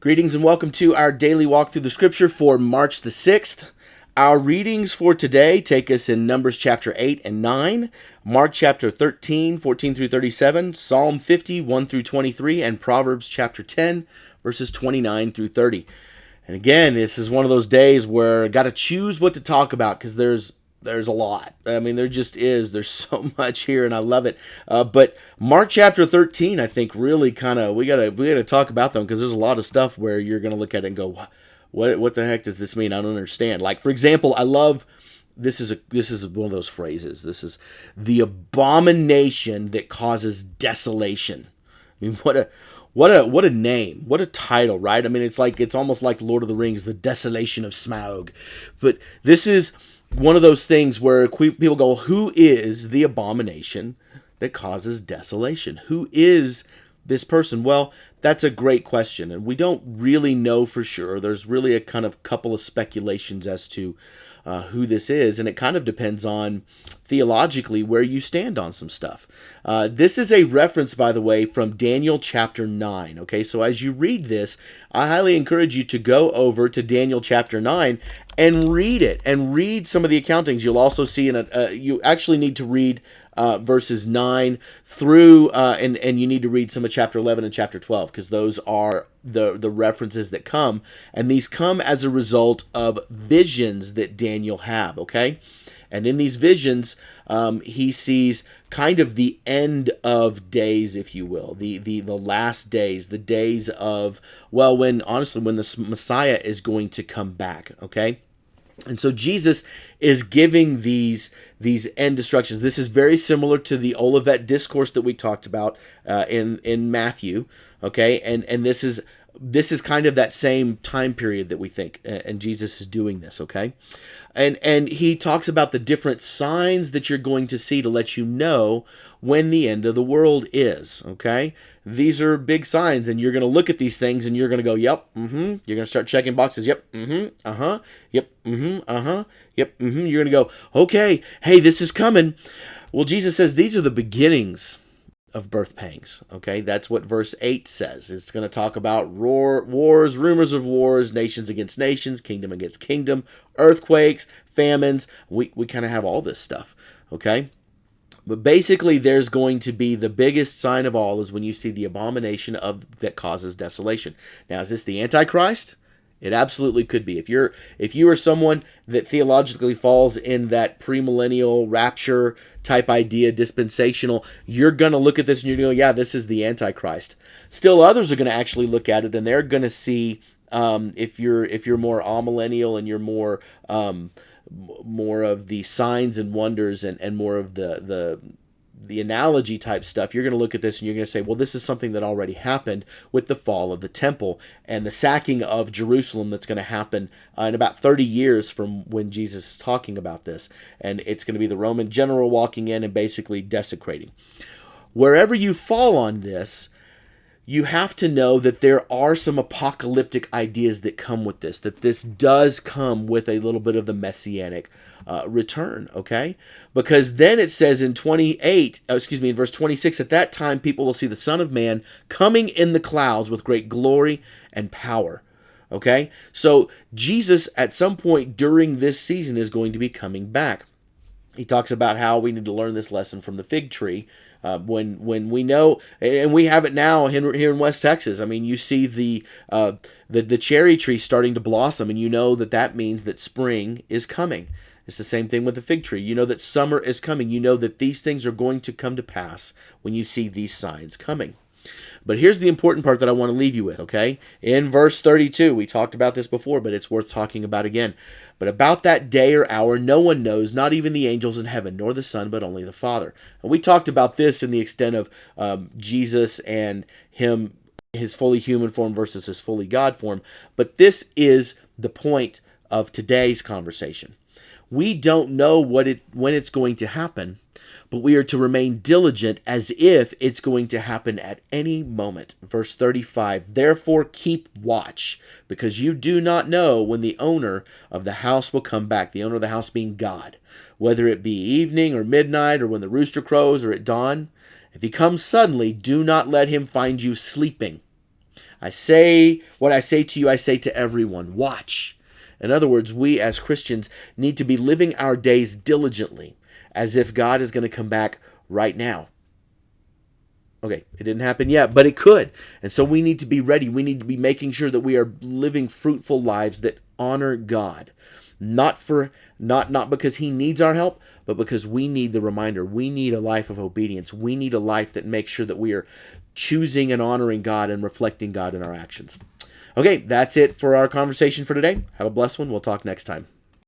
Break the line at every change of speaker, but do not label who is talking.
Greetings and welcome to our daily walk through the scripture for March the 6th. Our readings for today take us in Numbers chapter 8 and 9, Mark chapter 13, 14 through 37, Psalm 50, 1 through 23, and Proverbs chapter 10, verses 29 through 30. And again, this is one of those days where I got to choose what to talk about because there's a lot. I mean, there just is. There's so much here, and I love it. But Mark chapter 13, I think, really kind of we gotta talk about them because there's a lot of stuff where you're gonna look at it and go, what the heck does this mean? I don't understand. Like, for example, I love this is one of those phrases. This is the abomination that causes desolation. I mean, what a name, what a title, right? I mean, it's almost like Lord of the Rings, the desolation of Smaug. But this is one of those things where people go, who is the abomination that causes desolation? Who is this person? Well, that's a great question, and we don't really know for sure. There's really a kind of couple of speculations as to who this is, and it kind of depends on theologically where you stand on some stuff. This is a reference, by the way, from Daniel chapter 9. Okay, so as you read this, I highly encourage you to go over to Daniel chapter 9 and read it, and read some of the accountings. You'll also see you actually need to read verses 9 through, and you need to read some of chapter 11 and chapter 12, because those are the references that come, and these come as a result of visions that Daniel have, okay? And in these visions, he sees kind of the end of days, if you will, the last days, the days of, well, when the Messiah is going to come back, okay? And so Jesus is giving these end instructions. This is very similar to the Olivet discourse that we talked about in Matthew, okay? And this is kind of that same time period that we think, and Jesus is doing this, okay? And he talks about the different signs that you're going to see to let you know when the end of the world is, okay? These are big signs, and you're going to look at these things, and you're going to go, yep, mm-hmm. You're going to start checking boxes, yep, mm-hmm, uh-huh, yep, mm-hmm, uh-huh, yep, mm-hmm. You're going to go, okay, hey, this is coming. Well, Jesus says these are the beginnings of birth pangs, okay? That's what verse 8 says. It's going to talk about wars, rumors of wars, nations against nations, kingdom against kingdom, earthquakes, famines. We kind of have all this stuff, okay? But basically, there's going to be the biggest sign of all is when you see the abomination that causes desolation. Now, is this the Antichrist? It absolutely could be. If you are someone that theologically falls in that premillennial rapture type idea, dispensational, you're going to look at this and you're going to go, yeah, this is the Antichrist. Still, others are going to actually look at it and they're going to see, if you're more amillennial and you're more of the signs and wonders and more of the analogy type stuff, you're going to look at this and you're going to say, well, this is something that already happened with the fall of the temple and the sacking of Jerusalem that's going to happen in about 30 years from when Jesus is talking about this. And it's going to be the Roman general walking in and basically desecrating. Wherever you fall on this, you have to know that there are some apocalyptic ideas that come with this, that this does come with a little bit of the messianic return, okay? Because then it says in verse 26, at that time people will see the Son of Man coming in the clouds with great glory and power, okay? So Jesus at some point during this season is going to be coming back. He talks about how we need to learn this lesson from the fig tree. When we know, and we have it now here in West Texas. I mean, you see the cherry tree starting to blossom, and you know that means that spring is coming. It's the same thing with the fig tree. You know that summer is coming. You know that these things are going to come to pass when you see these signs coming. But here's the important part that I want to leave you with, okay? In verse 32, we talked about this before, but it's worth talking about again. But about that day or hour, no one knows, not even the angels in heaven, nor the Son, but only the Father. And we talked about this in the extent of Jesus and his fully human form versus his fully God form. But this is the point of today's conversation. We don't know when it's going to happen, but we are to remain diligent as if it's going to happen at any moment. Verse 35, therefore keep watch, because you do not know when the owner of the house will come back, the owner of the house being God, whether it be evening or midnight or when the rooster crows or at dawn. If he comes suddenly, do not let him find you sleeping. What I say to you, I say to everyone. Watch. In other words, we as Christians need to be living our days diligently, as if God is going to come back right now. Okay, it didn't happen yet, but it could. And so we need to be ready. We need to be making sure that we are living fruitful lives that honor God. Not because he needs our help, but because we need the reminder. We need a life of obedience. We need a life that makes sure that we are choosing and honoring God and reflecting God in our actions. Okay, that's it for our conversation for today. Have a blessed one. We'll talk next time.